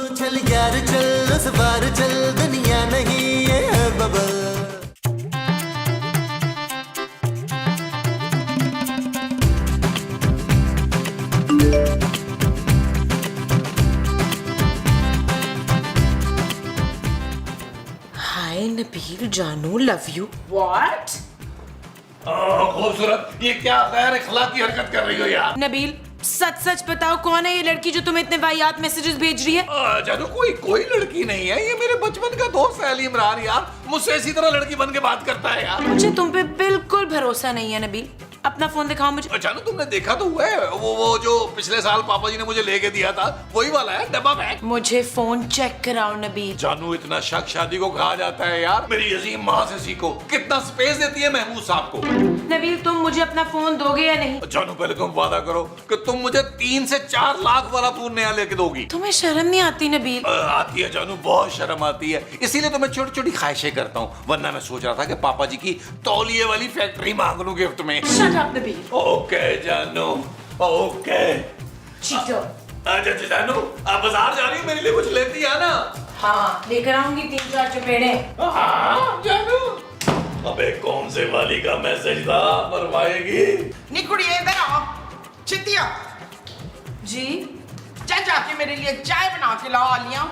चल यार चल उस बार चल दुनिया नहीं ये है बबल। हाय नबील जानू लव यू। व्हाट? खूबसूरत, ये क्या गैर अखलाकी हरकत कर रही हो यार? नबील सच सच बताओ कौन है ये लड़की जो तुम्हें इतने वाहियात मैसेजेस भेज रही है? जानू कोई लड़की नहीं है, ये मेरे बचपन का दोस्त है अली इमरान यार। मुझसे इसी तरह लड़की बन के बात करता है यार। मुझे तुम पे बिल्कुल भरोसा नहीं है नबील, अपना फोन दिखाओ मुझे। जानू तुमने देखा तो हुआ है वो जो पिछले साल पापा जी ने मुझे लेके दिया था, वही वाला है डब्बा बैग। मुझे फोन चेक कराओ नबील। जानू इतना शक शादी को कहा जाता है यार। मेरी अजीम माँ से सीखो, कितना स्पेस देती है महमूद साहब को। नबील तुम मुझे अपना फोन दोगे या नहीं? जानू पहले तुम वादा करो कि तुम मुझे 3 से 4 लाख वाला फोन नया लेके दोगी। तुम्हें शर्म नहीं आती नबील? आती है जानू, बहुत शर्म आती है, इसीलिए तो मैं छोटी छोटी ख्वाहिशें करता हूँ। वरना मैं सोच रहा था कि पापा जी की तौलिए वाली फैक्ट्री मांग लूं गिफ्ट में। Shut up Nabeel. ओके जानू, ओके। चीटर। अच्छा जानू, आप बाजार जा रही हो, मेरे लिए कुछ लेती है ना? हाँ लेकर आऊंगी 3-4 चपेड़े। हाँ जानू। अबे कौन से वाली का मैसेज था, मरवाएगी? नी कुड़िए इधर आओ। चितिया जी जा जाके मेरे लिए चाय बना के लाओ आलिया।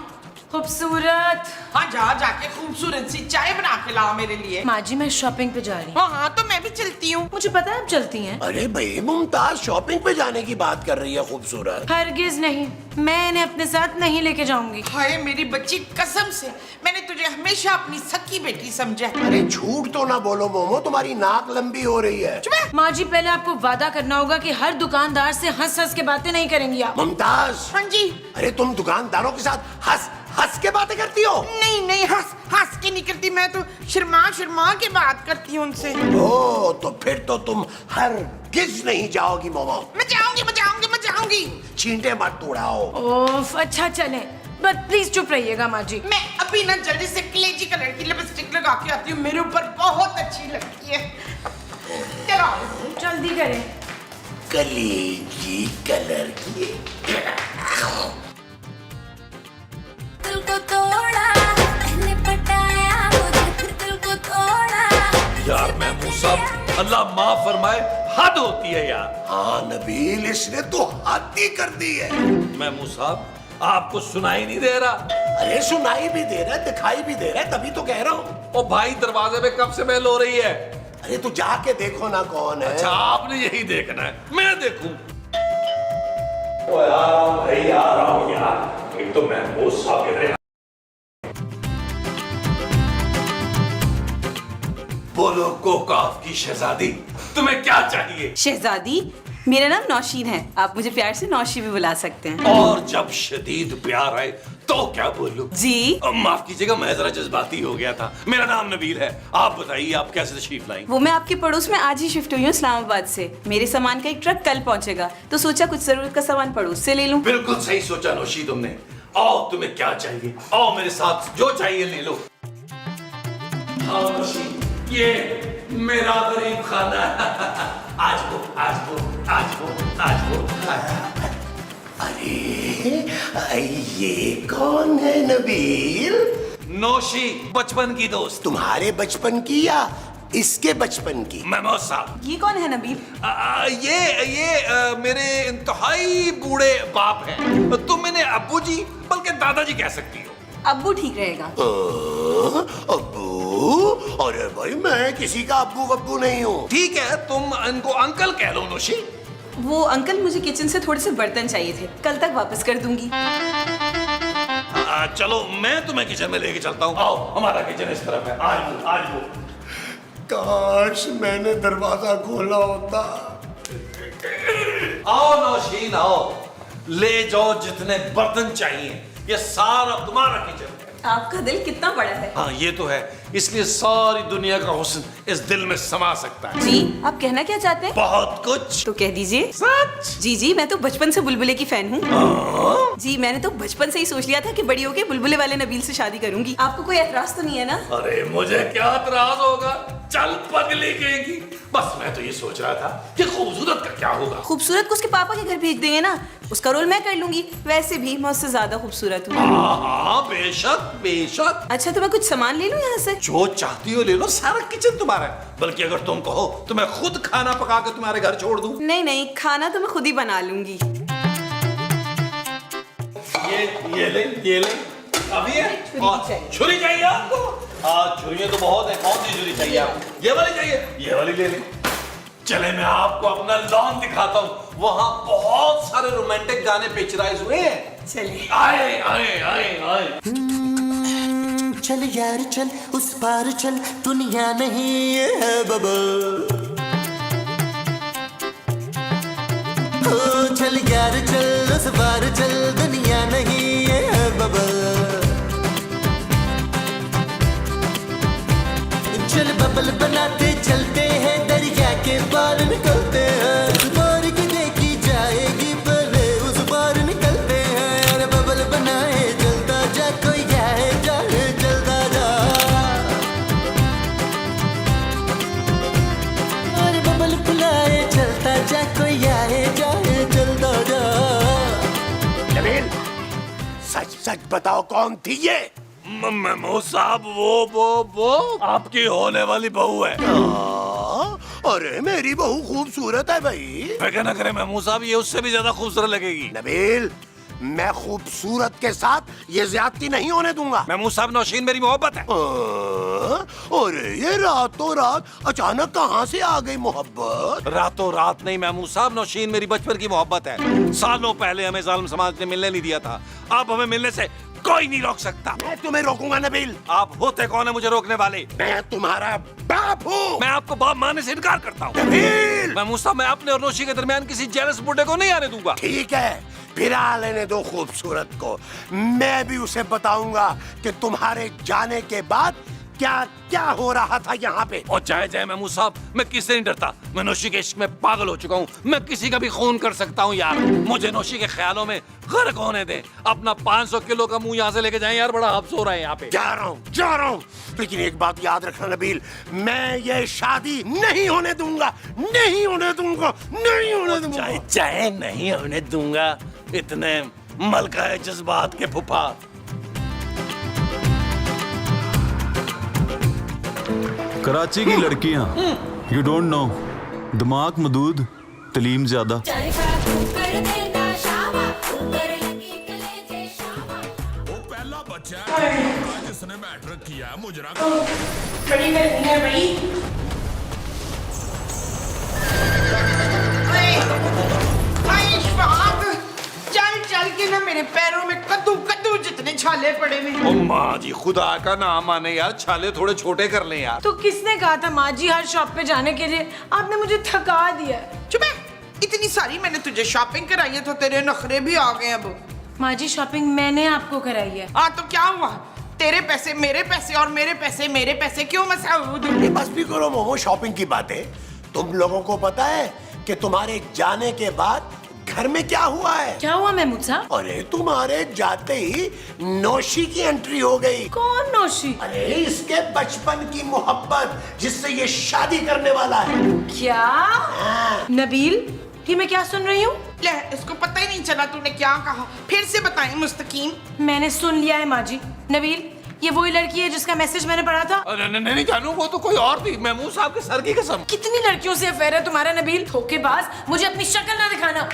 खूबसूरत। हाँ जा जाके खूबसूरत सी चाय बना के लाओ मेरे लिए। माँ जी मैं शॉपिंग पे जा रही हूँ। हाँ हाँ तो मैं भी चलती हूँ। मुझे पता है आप चलती हैं। अरे भाई मुमताज शॉपिंग पे जाने की बात कर रही है खूबसूरत। हरगिज नहीं, मैं इन्हें अपने साथ नहीं लेके जाऊंगी। हाय मेरी बच्ची, कसम से मैंने तुझे हमेशा अपनी सच्ची बेटी समझा। अरे झूठ तो ना बोलो मोमो, तुम्हारी नाक लंबी हो रही है। माँ जी पहले आपको वादा करना होगा कि हर दुकानदार से हंस हंस के बातें नहीं करेंगी आप। मुमताज। हाँ जी। अरे तुम दुकानदारों के साथ हंस हंस के बातें करती हो? नहीं नहीं हंस हंस के नहीं करती, मैं तो शर्मा शर्मा के बात करती हूँ उनसे। ओ तो फिर तो तुम हरगिज नहीं जाओगी मोमो। मैं जाऊंगी मैं जाऊंगी मैं जाऊंगी। छींटे मत तोड़ाओ। ओफ अच्छा चले, बट प्लीज चुप रहिएगा माँ जी। मैं अभी ना जल्दी से कलेजी कलर की लिपस्टिक लगा के आती हूँ, मेरे ऊपर बहुत अच्छी लगती है। चलो जल्दी करें। कलेजी कलर की। दिल को तोड़ा, पहले पटाया मुझे फिर दिल को तोड़ा। यार महमूद साहब, अल्लाह माफ फरमाए, हद होती है यार। हाँ नबील, इसने तो हद ही कर दी है। महमूद साहब आपको सुनाई नहीं दे रहा? अरे सुनाई भी दे रहा है, दिखाई भी दे रहा है, तभी तो कह रहा हूँ। ओ भाई दरवाजे पे कब से बेल हो रही है? अरे तू जाके देखो ना कौन है। अच्छा आपने यही देखना है, मैं देखूं? ओ यार भाई आ रहा हूं यार, एक तो महमूद साहब कह रहे हैं। बोलो कोकाफ की शहजादी, तुम्हें क्या चाहिए? शहजादी, मेरा नाम नौशीन है, आप मुझे प्यार से नौशी भी बुला सकते हैं। और जब शदीद प्यार आए तो क्या बोलूं? जी माफ कीजिएगा, मैं जरा जज्बाती हो गया था। मेरा नाम नबील है, आप बताइए आप कैसे तशरीफ लाई? वो मैं आपके पड़ोस में आज ही शिफ्ट हुई हूँ इस्लामाबाद से। मेरे सामान का एक ट्रक कल पहुंचेगा, तो सोचा कुछ जरूरत का सामान पड़ोस से ले लूं। बिल्कुल सही सोचा नौशी तुमने। आओ तुम्हें क्या चाहिए, आओ मेरे साथ, जो चाहिए ले लो। हाँ नौशी, ये मेरा गरीब खाना है। आज वो आज वो आज वो आज वो। अरे ये कौन है नबील? नौशी बचपन की दोस्त। तुम्हारे बचपन की या इसके बचपन की? महमूद साहब, ये कौन है नबील? ये मेरे इंतहाई बूढ़े बाप हैं। तुम इन्हें अब्बू जी बल्कि दादाजी कह सकती हो। अब्बू ठीक रहेगा। अब्बू? अरे भाई मैं किसी का अब्बू वब्बू नहीं हूँ। ठीक है, तुम इनको अंकल कह लो नौशी। वो अंकल, मुझे किचन से थोड़े से बर्तन चाहिए थे, कल तक वापस कर दूंगी। चलो मैं तुम्हें किचन में लेके चलता हूँ। आओ, हमारा किचन इस तरफ है। आज वो। काश मैंने दरवाजा खोला होता। आओ नौशीन आओ, ले जाओ जितने बर्तन चाहिए, ये सारा तुम्हारा किचन है। आपका दिल कितना बड़ा है। हाँ ये तो है, इसलिए सारी दुनिया का हुस्न इस दिल में समा सकता है। जी आप कहना क्या चाहते हैं? बहुत कुछ। तो कह दीजिए। सच? जी मैं तो बचपन से बुलबुले की फैन हूँ। जी मैंने तो बचपन से ही सोच लिया था कि बड़ी होके बुलबुले वाले नबील से शादी करूंगी। आपको कोई एतराज तो नहीं है ना? अरे मुझे क्या एतराज होगा, चल पगली कहेगी। बस मैं तो ये सोच रहा था कि खूबसूरत का क्या होगा। खूबसूरत को उसके पापा के घर भेज देंगे ना, उसका रोल मैं कर लूंगी। वैसे भी मैं उससे ज्यादा खूबसूरत हूँ। हाँ बेशक बेशक, अच्छा तो मैं कुछ सामान ले लूँ यहाँ से? जो चाहती हो ले लो, सारा किचन तुम्हारा है। बल्कि अगर तुम कहो तो मैं खुद खाना पका के तुम्हारे घर छोड़ दूं। नहीं नहीं, खाना तो मैं खुद ही बना लूंगी। ये ले अभी है। छुरी चाहिए आपको? हाँ छुरियां तो बहुत है। कौन सी छुरी चाहिए आपको? ये वाली चाहिए? ये वाली ले ले। चले मैं आपको अपना लॉन दिखाता हूँ, वहाँ बहुत सारे रोमांटिक गाने पिक्चराइज हुए हैं। चलिए। आए आए आए आए। चल यार चल उस पार चल, दुनिया नहीं ये है बबल। चल यार चल उस पार चल, दुनिया नहीं ये है बबल। चल बबल बनाते चलते हैं, दरिया के पार निकलते हैं। उस पार की देखी जाएगी पहले, उस पार निकलते हैं। अरे बबल बनाए चलता जा, कोई जाए जाए चलता जा। अरे बबल बुलाए चलता जा, कोई आए जाए चलता जा। नबील, सच सच बताओ कौन थी ये? मेमू साहब वो आपकी होने वाली बहू है। अरे मेरी बहू खूबसूरत है भाई। फिक्र न करें मेमू साहब, ये उससे भी ज्यादा खूबसूरत लगेगी। नबील, मैं खूबसूरत के साथ ये ज्यादती नहीं होने दूंगा। मेमू साहब नौशीन मेरी मोहब्बत है। अरे ये रातों रात अचानक कहाँ से आ गई मोहब्बत? रातों रात नहीं मेमू साहब, नौशीन मेरी बचपन की मोहब्बत है। सालों पहले हमें जालिम समाज ने मिलने नहीं दिया था, अब हमें मिलने से कोई नहीं रोक सकता। मैं तुम्हें रोकूंगा नबील। आप होते कौन है मुझे रोकने वाले? मैं तुम्हारा बाप हूँ। मैं आपको बाप मानने से इनकार करता हूँ। नबील, मेमू साहब, मैं अपने और नौशी के दरमियान किसी जेलस बुड्ढे को नहीं आने दूंगा। ठीक है, फिर आ लेने दो खूबसूरत को। मैं भी उसे बताऊंगा कि तुम्हारे जाने के बाद क्या क्या हो रहा था यहाँ पे। और चाहे जाए मेमू साहब, मैं किससे नहीं डरता। मैं नौशी के इश्क में पागल हो चुका हूँ। मैं किसी का भी खून कर सकता हूँ यार। मुझे नौशी के ख्यालों में गर्क होने दे। अपना 500 किलो का मुंह यहाँ से लेके जाएं यार, बड़ा हफ्स हो रहा है यहाँ पे। जा रहा हूँ। लेकिन एक बात याद रखना नबील, मैं ये शादी नहीं होने दूंगा, नहीं होने दूंगा, नहीं होने दूंगा। चाहे नहीं होने दूंगा। इतने मलका है जज्बात के फुफा। कराची की लड़कियां, यू डोंट नो, दिमाग मदूद, तलीम ज्यादा। पहला बच्चा जिसने मैट्रिक किया मुजरा। बड़ी गर्मी है भाई। चल चल के ना मेरे पैरों में कद्दू कद्दू जितने छाले पड़े हुए। माँ जी खुदा का नाम माने यार, छाले थोड़े छोटे कर लें यार। तो किसने कहा था माँ जी हर शॉप पे जाने के लिए? आपने मुझे थका दिया। चुप है, इतनी सारी मैंने तुझे शॉपिंग कराई है तो तेरे नखरे भी आ गए अब। माँ जी शॉपिंग मैंने आपको कराई है। हाँ तो क्या हुआ? तेरे पैसे मेरे पैसे और मेरे पैसे क्यों मसाऊद? ये बस भी करो मोमो शॉपिंग की बातें। तुम लोगों को पता है कि तुम्हारे जाने के बाद घर में क्या हुआ है? क्या हुआ महमूद साहब? अरे तुम्हारे जाते ही नौशी की एंट्री हो गई। कौन नौशी? अरे इसके बचपन की मोहब्बत जिससे ये शादी करने वाला है। क्या? नबील, ये मैं क्या सुन रही हूँ? ले, इसको पता ही नहीं चला तूने क्या कहा। फिर से बताएं मुस्तकीम। मैंने सुन लिया है माँ जी। नबील, ये वही लड़की है जिसका मैसेज मैंने पढ़ा था? नहीं जानू, वो तो कोई और थी। महमूद साहब के सर की कसम। कितनी लड़कियों से अफेयर है तुम्हारा नबील? धोखेबाज, मुझे अपनी शक्ल ना दिखाना।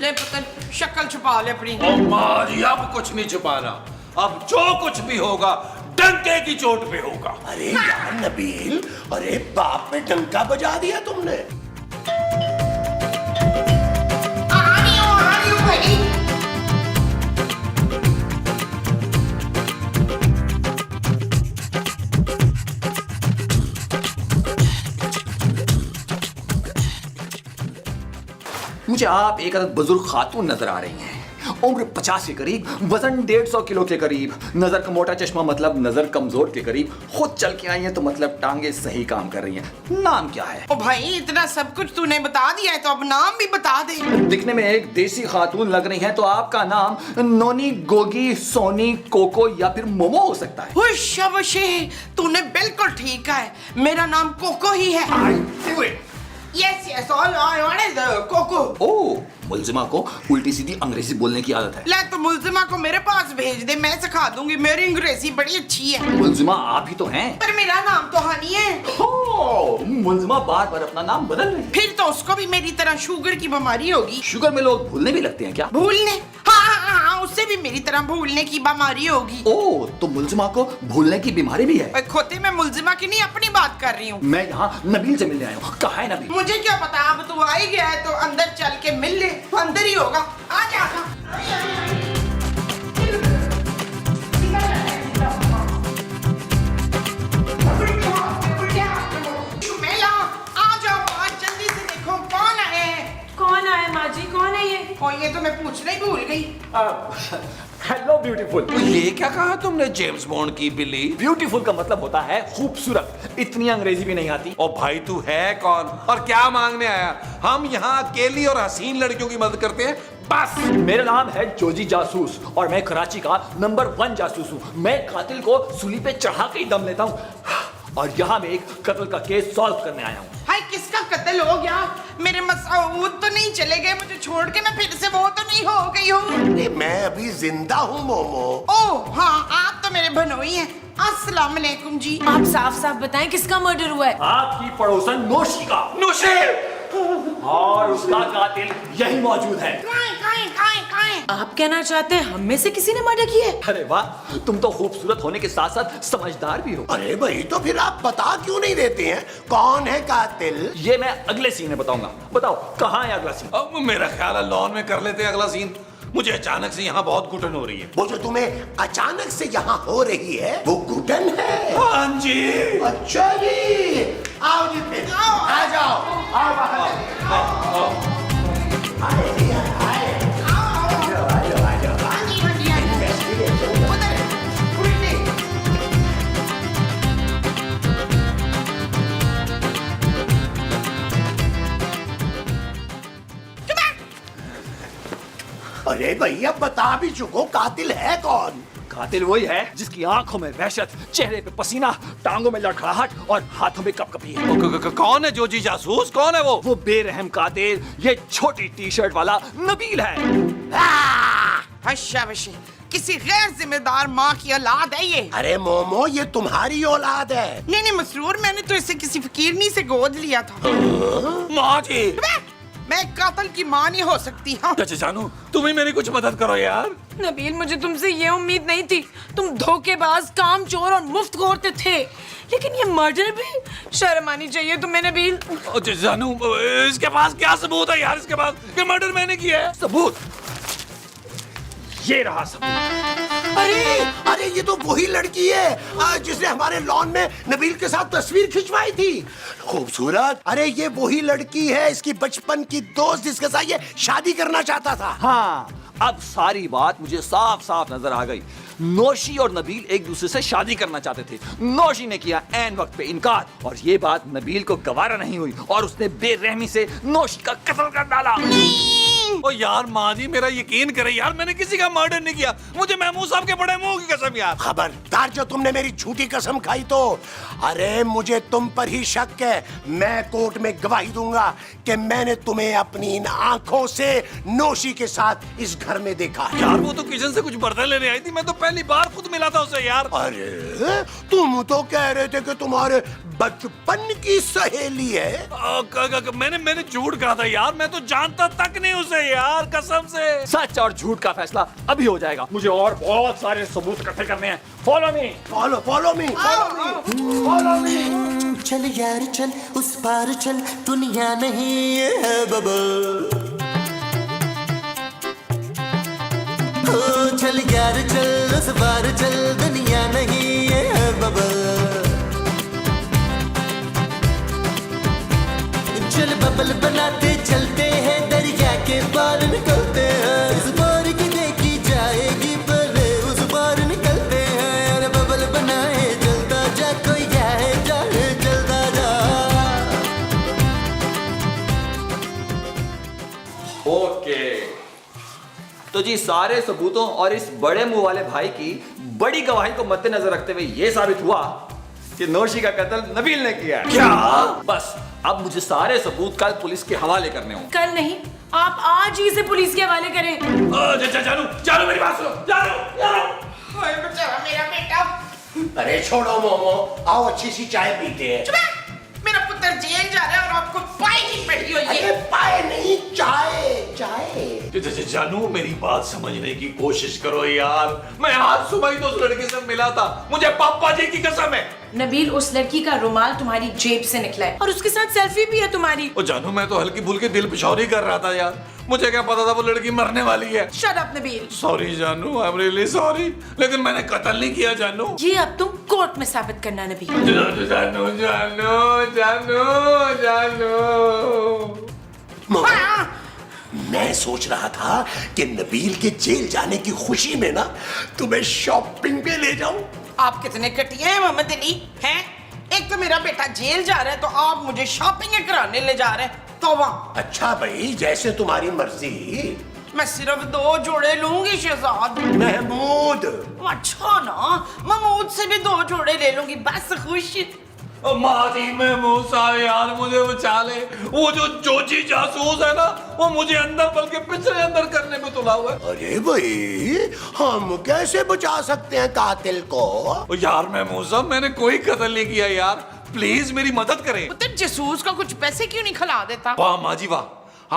ले पुत्र, शक्ल छुपा ले अपनी। माँ जी अब कुछ नहीं छुपाना। अब जो कुछ भी होगा डंके की चोट पे होगा। अरे यार नबील, अरे बाप पे डंका बजा दिया तुमने। आ रही हूँ भाई। मुझे आप एक अदद बुजुर्ग खातून नजर आ रही हैं उम्र 50 के करीब, वजन 150 किलो के करीब, नजर का मोटा चश्मा मतलब नजर कमजोर के करीब, खुद चल के आई है तो मतलब टांगे सही काम कर रही हैं। नाम क्या है? ओ भाई इतना सब कुछ तूने बता दिया है तो अब नाम भी बता दे। दिखने में एक देसी खातून लग रही हैं तो आपका नाम नोनी, गोगी, सोनी, कोको या फिर मोमो हो सकता है। ओए शाबाशी, तूने बिल्कुल ठीक है, मेरा नाम कोको ही है। Yes, yes, all I want is Coco. ओह, मुल्जिमा को उल्टी सीधी अंग्रेजी बोलने की आदत है। ले तो मुल्जिमा को मेरे पास भेज दे, मैं सिखा दूंगी, मेरी अंग्रेजी बड़ी अच्छी है। मुल्जिमा आप ही तो हैं। पर मेरा नाम तो हनी है। ओह, मुल्जिमा बार बार अपना नाम बदल रही है। फिर तो उसको भी मेरी तरह शुगर की बीमारी होगी। शुगर में लोग भूलने भी लगते हैं क्या? भूलने? हाँ, उससे भी मेरी तरह भूलने की बीमारी होगी। ओह, तो मुल्जिमा को भूलने की बीमारी भी है। ओए खोते, मैं मुल्जिमा की नहीं अपनी बात कर रही हूँ। मैं यहाँ नबील से मिलने आया हूँ। कहाँ है नबील? मुझे क्या पता, अब तू आ ही गया है तो अंदर चल के मिल ले, अंदर ही होगा। आ जा। शुमेला, आ जाओ, आज जल्दी से देखो कौन आए हैं। कौन आया माँ जी, कौन है ये? और ये तो मैं पूछना ही भूल गई। Hello beautiful. ये क्या कहा तुमने जेम्स बॉन्ड की बिल्ली? ब्यूटीफुल का मतलब होता है खूबसूरत। इतनी अंग्रेजी भी नहीं आती। ओ भाई तू है कौन और क्या मांगने आया? हम यहाँ अकेली और हसीन लड़कियों की मदद करते हैं बस। मेरा नाम है जोजी जासूस और मैं कराची का नंबर 1 जासूस हूँ। मैं कातिल को सूली पे चढ़ा के ही दम लेता हूँ और यहाँ मैं एक कत्ल का केस सॉल्व करने आया हूँ। हाय, किसका कत्ल हो गया? मेरे मसऊद तो नहीं चले गए मुझे छोड़ के? मैं फिर से वो तो नहीं हो गई हूँ? मैं अभी जिंदा हूँ मोमो। ओह हाँ, आप तो मेरे भनोई हैं। अस्सलाम वालेकुम जी। आप साफ साफ बताएं किसका मर्डर हुआ है? आपकी पड़ोसन नोशी का। नुशेर! और उसका कातिल यही मौजूद है। आप कहना चाहते हैं हम में से किसी ने मर्डर किया है? अरे वाह, तुम तो खूबसूरत होने के साथ साथ समझदार भी हो। अरे भाई, तो फिर आप बता क्यों नहीं देते हैं कौन है कातिल? ये मैं अगले सीन में बताऊंगा। बताओ कहाँ है अगला सीन? अब मेरा ख्याल है लॉन में कर लेते हैं अगला सीन। मुझे अचानक से यहाँ बहुत घुटन हो रही है। वो जो तुम्हें अचानक से यहाँ हो रही है वो घुटन है? हाँ जी। अच्छा जी, आओ जी, फिर आ जाओ। आओ बाहर। अरे भैया, बता भी चुको, कातिल है कौन? कातिल वही है जिसकी आंखों में वहशत, चेहरे पे पसीना, टांगों में लड़खड़ाहट और हाथों में कपकपी है। कौन है जोजी जासूस? कौन है वो बेरहम कातिल ये छोटी टी शर्ट वाला नबील है। शाबाशी, किसी गैर जिम्मेदार माँ की औलाद है ये। अरे मोमो, ये तुम्हारी औलाद है। नहीं मसरूर, मैंने तो इसे किसी फकीरनी से गोद लिया था। माँ जी, मैं कातिल की माँ नहीं हो सकती। हाँ चाचा जानू, तुम ही मेरी कुछ मदद करो यार। नबील, मुझे तुमसे ये उम्मीद नहीं थी। तुम धोखेबाज, कामचोर और मुफ्तखोर थे, लेकिन ये मर्डर भी। शर्म आनी चाहिए तुम्हें नबील। चाचा जानू, इसके पास क्या सबूत है यार? इसके पास कि मर्डर मैंने किया है? सबूत ये रहा सबूत। अरे ये तो वही लड़की है जिसने हमारे लॉन में नबील के साथ तस्वीर खिंचवाई थी। खूबसूरत। अरे ये वही लड़की है, इसकी बचपन की दोस्त जिसके साथ ये शादी करना चाहता था। हाँ, अब सारी बात मुझे साफ साफ नजर आ गई। नौशी और नबील एक दूसरे से शादी करना चाहते थे। नौशी ने किया ऐन वक्त पे इनकार और ये बात नबील को गवारा नहीं हुई और उसने बेरहमी से नौशी का कत्ल कर डाला। ओ यार माँ जी, मेरा यकीन करे यार, मैंने किसी का मर्डर नहीं किया। मुझे महमूद साहब के बड़े मुंह की कसम यार। खबरदार, जो तुमने मेरी झूठी कसम खाई तो। अरे मुझे तुम पर ही शक है। मैं कोर्ट में गवाही दूंगा कि मैंने तुम्हें अपनी इन आंखों से नौशी के साथ इस घर में देखा है। यार वो तो किचन से कुछ बर्तन लेने आई थी, मैं तो पहली बार खुद मिला था उसे यार। अरे तुम तो कह रहे थे कि तुम्हारे बचपन की सहेली है। मैंने झूठ कहा था यार, मैं तो जानता तक नहीं उसे यार, कसम से। सच और झूठ का फैसला अभी हो जाएगा। मुझे और बहुत सारे सबूत इकट्ठे करने हैं। Follow me. Follow me. चल यार चल, उस पार चल, दुनिया नहीं है बबल। ओ चल यार चल, उस पार चल, दुनिया नहीं है बबल। चल बबल बनाते चलते हैं, दरिया के पार निकलते हैं। इस बार की देख जी सारे सबूतों और इस बड़े मुंह वाले भाई की बड़ी गवाही को मद्देनजर रखते हुए ये साबित हुआ कि नौशी का कत्ल नबील ने किया है। क्या? बस अब मुझे सारे सबूत कल पुलिस के हवाले करने होंगे। कल नहीं, आप आज ही इसे पुलिस के हवाले करें। जानू जानू मेरी बात सुनो, जानू जानू। हाय बेचारा मेरा बेटा। अरे छोड़ो मोमो, आओ अच्छी सी चाय पीते हैं। चुप है। मेरा पुत्र जेल जा रहा है और आपको पाई की पड़ी हुई अरे है। पाए नहीं, चाय चाय। जानू मेरी बात समझने की कोशिश करो यार। मैं आज सुबह ही तो उस लड़के से मिला था, मुझे पापा जी की कसम है। नबील, उस लड़की का रुमाल तुम्हारी जेब से निकला है और उसके साथ सेल्फी भी है तुम्हारी। ओ जानू मैं तो हल्की फुल्की दिल पिछौरी कर रहा था यार, मुझे क्या पता था वो लड़की मरने वाली है। Shut up Nabeel. सॉरी जानू, आई एम रियली सॉरी, लेकिन मैंने कत्ल नहीं किया जानू। ये अब तुम कोर्ट में साबित करना नबील। जानू जानू जानू जानू जानू। मोमो, मैं सोच रहा था कि नबील के जेल जाने की खुशी में ना तुम्हें शॉपिंग पे ले जाऊं। आप कितने कटिए हैं मोहम्मद अली हैं? एक तो मेरा बेटा जेल जा रहा है तो आप मुझे शॉपिंग कराने ले जा रहे हैं। तो वहाँ अच्छा भाई, जैसे तुम्हारी मर्जी। मैं सिर्फ 2 जोड़े लूंगी शहजाद। महमूद, अच्छा ना, महमूद से भी 2 जोड़े ले लूंगी, बस खुश। माजी में मूसा यार मुझे बचा ले। वो जो जोजी जासूस है ना, वो मुझे अंदर बल्कि पिछले अंदर करने में तुला हुआ है। अरे भाई, हम कैसे बचा सकते हैं कातिल को? ओ यार मैं मूसा, मैंने कोई कत्ल नहीं किया यार, प्लीज मेरी मदद करें। पुत्र जसूस का कुछ पैसे क्यों नहीं खिला देता? वाह माजी वाह,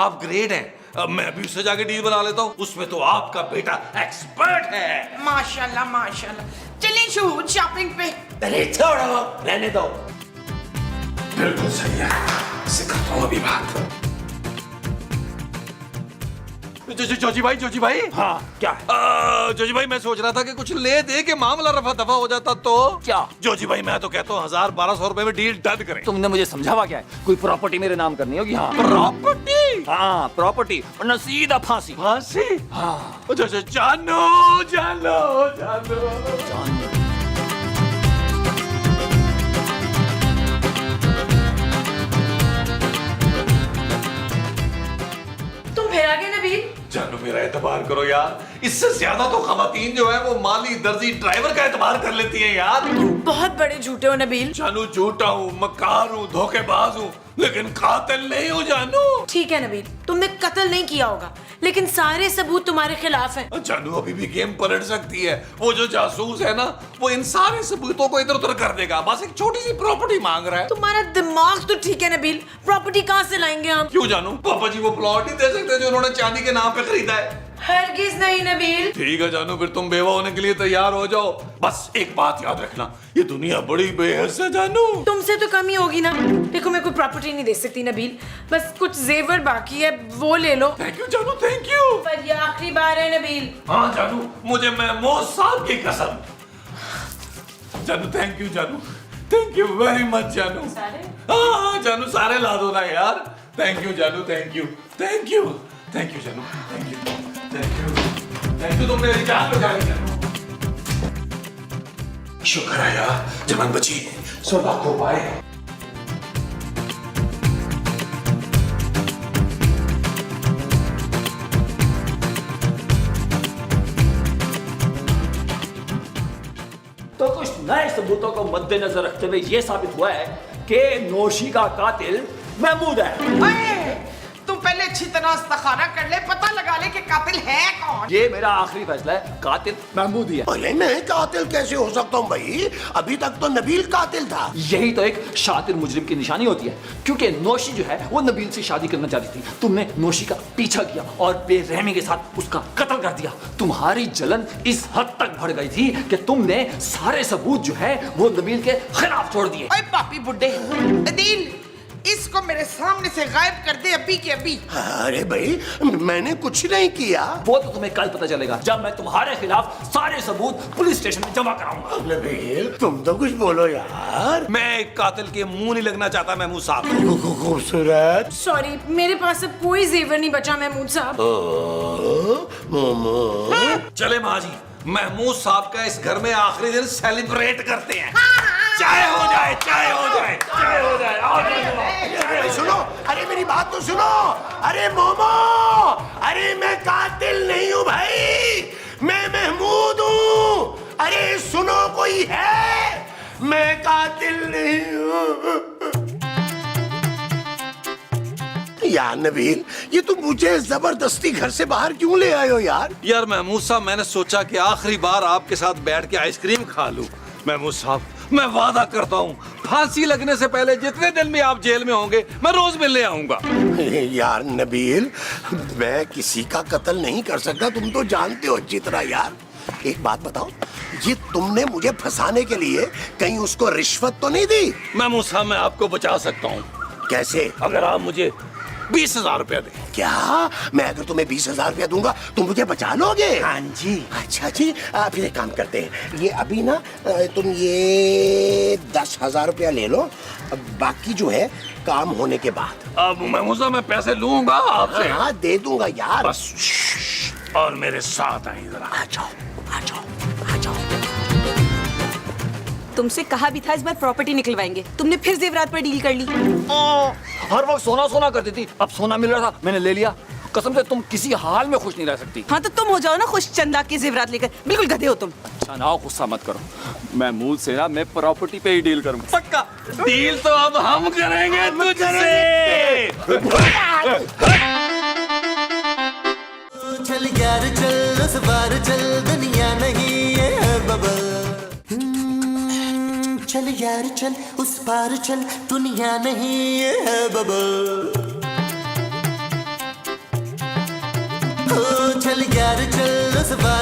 आप ग्रेट हैं। अब मैं भी उससे जाके डील बना लेता हूँ, उसमें तो आपका बेटा एक्सपर्ट है। माशाल्लाह माशाल्लाह। चलिए शहूद शॉपिंग पे। अरे छोड़ो, रहने दो। बिल्कुल सही है, सिखाता हूँ अभी बात। जोजी भाई। हाँ क्या है? जोजी भाई मैं सोच रहा था कि कुछ ले दे के मामला रफा दफा हो जाता तो। क्या? जोजी भाई मैं तो कहता हूँ 1000-1200 रुपए में डील डन करें। तुमने मुझे समझावा क्या है? कोई प्रॉपर्टी मेरे नाम करनी होगी। हाँ प्रॉपर्टी? हाँ प्रॉपर्टी, वरना सीधा फांसी। फांसी? हाँ जानो। तुम फिर आ गए नबील। जानू मेरा एतबार करो यार, इससे ज्यादा तो खवातीन जो है वो माली, दर्जी, ड्राइवर का एतबार कर लेती है यार। बहुत बड़े झूठे हो नबील। जानू झूठा हूँ, मक्कार हूँ, धोखेबाज हूँ, लेकिन कातिल नहीं हूँ जानू। ठीक है नबील, तुमने कत्ल नहीं किया होगा, लेकिन सारे सबूत तुम्हारे खिलाफ हैं। जानू अभी भी गेम पलट सकती है। वो जो जासूस है ना, वो इन सारे सबूतों को इधर उधर कर देगा। बस एक छोटी सी प्रॉपर्टी मांग रहा है। तुम्हारा दिमाग तो ठीक है नबील, प्रॉपर्टी कहाँ से लाएंगे हम? क्यों जानू, पापा जी वो प्लॉट नहीं दे सकते जो उन्होंने चांदी के नाम पे खरीदा है? हरगिज नहीं नबील। ठीक है जानू, फिर तुम बेवा होने के लिए तैयार हो जाओ। बस एक बात याद रखना, ये दुनिया बड़ी बेहस है जानू। तुमसे तो कम ही होगी ना। देखो मैं कोई प्रॉपर्टी नहीं दे सकती नबील, बस कुछ जेवर बाकी है वो ले लो। थैंक यू जानू, थैंक यू। पर ये आखिरी बार है नबील। हाँ जानू, मुझे महमूद साहब की कसम। जानू थैंक यू जानू, थैंक यू वेरी मच जानू। हाँ जानू सारे ला दो ना यार। थैंक यू जानू, थैंक यू जानू, थैंक यू, तुम मेरी जान बचाई जानू। शुक्र है यार, जवान बची, सुबह को पाए। तो कुछ नए सबूतों को मद्देनजर रखते हुए यह साबित हुआ है कि नौशी का कातिल महमूद है। अरे, तुम पहले अच्छी तरह इस्तिखारा कर ले, पता लगा ले कि कातिल है कौन। ये मेरा आखिरी फैसला है, कातिल महमूद ही है। अरे मैं कातिल कैसे हो सकता हूँ भाई? अभी तक तो नबील कातिल था। यही तो एक शातिर मुजरिम की निशानी होती है, क्योंकि नौशी जो है वो नबील से शादी करना चाहती थी। तुमने नौशी का पीछा किया और बेरहमी के साथ उसका कत्ल कर दिया। तुम्हारी जलन इस हद तक बढ़ गई थी कि तुमने सारे सबूत जो है वो नबील के खिलाफ छोड़ दिए। ओए पापी बुड्ढे, अदील इसको मेरे सामने से गायब कर दे अभी के अभी। अरे भाई, मैंने कुछ नहीं किया। वो तो तुम्हें कल पता चलेगा, जब मैं तुम्हारे खिलाफ सारे सबूत पुलिस स्टेशन में जमा कराऊंगा। नबील, तुम तो कुछ बोलो यार। मैं एक कातिल के मुंह नहीं लगना चाहता महमूद साहब। खूबसूरत। सॉरी, मेरे पास अब कोई जेवर नहीं बचा महमूद साहब। चले माँ जी, महमूद साहब का इस घर में आखिरी दिन सेलिब्रेट करते हैं। हाँ, चाय हो जाए, चाय हो जाए, चाय हो जाए। आओ अरे सुनो, अरे मेरी बात तो सुनो। अरे मोमो, अरे मैं कातिल नहीं हूँ भाई, मैं महमूद हूँ। अरे सुनो, कोई है? मैं कातिल नहीं हूँ। यार नबील, ये तुम मुझे जबरदस्ती घर से बाहर क्यों ले आए हो यार? यार महमूद साहब, मैंने सोचा कि आखिरी बार आपके साथ बैठ के आइसक्रीम खा लूं। महमूद साहब, मैं वादा करता हूँ, फांसी लगने से पहले जितने दिन भी आप जेल में होंगे, मैं रोज मिलने आऊंगा। यार नबील, मैं किसी का कत्ल नहीं कर सकता, तुम तो जानते हो अच्छी तरह। यार एक बात बताओ, ये तुमने मुझे फंसाने के लिए कहीं उसको रिश्वत तो नहीं दी? महमूद साहब, मैं आपको बचा सकता हूँ। कैसे? अगर आप मुझे 20,000 रुपया दें। क्या? मैं अगर तुम्हें 20,000 रुपया दूंगा तुम मुझे बचा लोगे? हाँ जी। अच्छा जी, फिर एक काम करते हैं, ये अभी ना तुम ये 10,000 रुपया ले लो, बाकी जो है काम होने के बाद। अब महमूद साहब, मैं पैसे लूंगा आपसे। हाँ दे दूंगा यार। बस और मेरे साथ आइए जरा। आ जाओ, आ जाओ, आ जाओ। तुमसे कहा भी था इस बार प्रॉपर्टी निकलवाएंगे, तुमने फिर जेवरात पर डील कर ली। हर वक्त सोना सोना करती थी, अब सोना मिल रहा था, मैंने ले लिया। कसम से तुम किसी हाल में खुश नहीं रह सकती। हाँ तो तुम हो जाओ ना खुश, चंदा के जेवरात लेकर। बिल्कुल गधे हो तुम। अच्छा ना, गुस्सा मत करो। महमूद से ना मैं प्रॉपर्टी पे ही डील करूंगा। पक्का डील तो अब हम करेंगे तुझसे। चल यार चल, उस बार चल, दुनिया नहीं है बबल। चल यार चल, उस पार चल, दुनिया नहीं है बबल। चल यार चल, उस बार